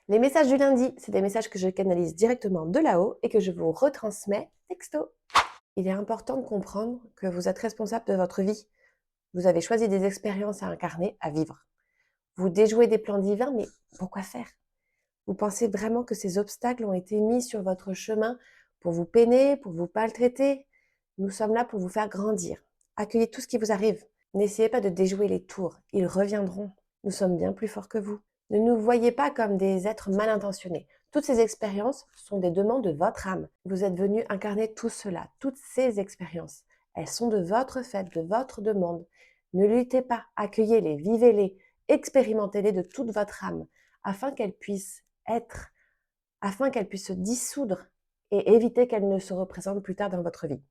Les messages du lundi, c'est des messages que je canalise directement de là-haut et que je vous retransmets texto. Il est important de comprendre que vous êtes responsable de votre vie. Vous avez choisi des expériences à incarner, à vivre. Vous déjouez des plans divins, mais pourquoi faire? Vous pensez vraiment que ces obstacles ont été mis sur votre chemin pour vous peiner, pour vous maltraiter? Nous sommes là pour vous faire grandir. Accueillez tout ce qui vous arrive. N'essayez pas de déjouer les tours. Ils reviendront. Nous sommes bien plus forts que vous. Ne nous voyez pas comme des êtres mal intentionnés. Toutes ces expériences sont des demandes de votre âme. Vous êtes venu incarner tout cela, toutes ces expériences. Elles sont de votre fait, de votre demande. Ne luttez pas, accueillez-les, vivez-les, expérimentez-les de toute votre âme, afin qu'elles puissent être, afin qu'elles puissent se dissoudre et éviter qu'elles ne se représentent plus tard dans votre vie.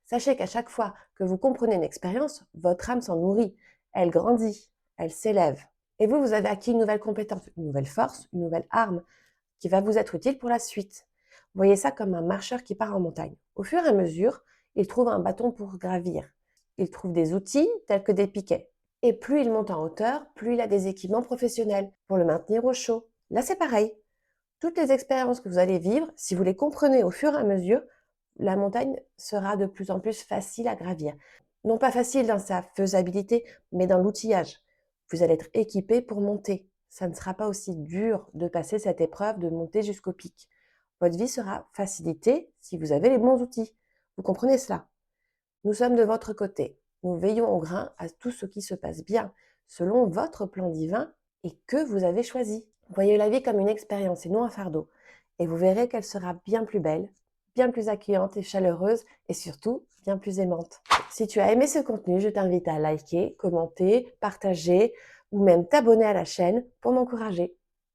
Sachez qu'à chaque fois que vous comprenez une expérience, votre âme s'en nourrit, elle grandit, elle s'élève. Et vous avez acquis une nouvelle compétence, une nouvelle force, une nouvelle arme qui va vous être utile pour la suite. Voyez ça comme un marcheur qui part en montagne. Au fur et à mesure, il trouve un bâton pour gravir. Il trouve des outils tels que des piquets. Et plus il monte en hauteur, plus il a des équipements professionnels pour le maintenir au chaud. Là, c'est pareil. Toutes les expériences que vous allez vivre, si vous les comprenez au fur et à mesure, la montagne sera de plus en plus facile à gravir. Non pas facile dans sa faisabilité, mais dans l'outillage. Vous allez être équipé pour monter. Ça ne sera pas aussi dur de passer cette épreuve, de monter jusqu'au pic. Votre vie sera facilitée si vous avez les bons outils. Vous comprenez cela? Nous sommes de votre côté. Nous veillons au grain à tout ce qui se passe bien, selon votre plan divin et que vous avez choisi. Voyez la vie comme une expérience et non un fardeau. Et vous verrez qu'elle sera bien plus belle, bien plus accueillante et chaleureuse et surtout bien plus aimante. Si tu as aimé ce contenu, je t'invite à liker, commenter, partager ou même t'abonner à la chaîne pour m'encourager.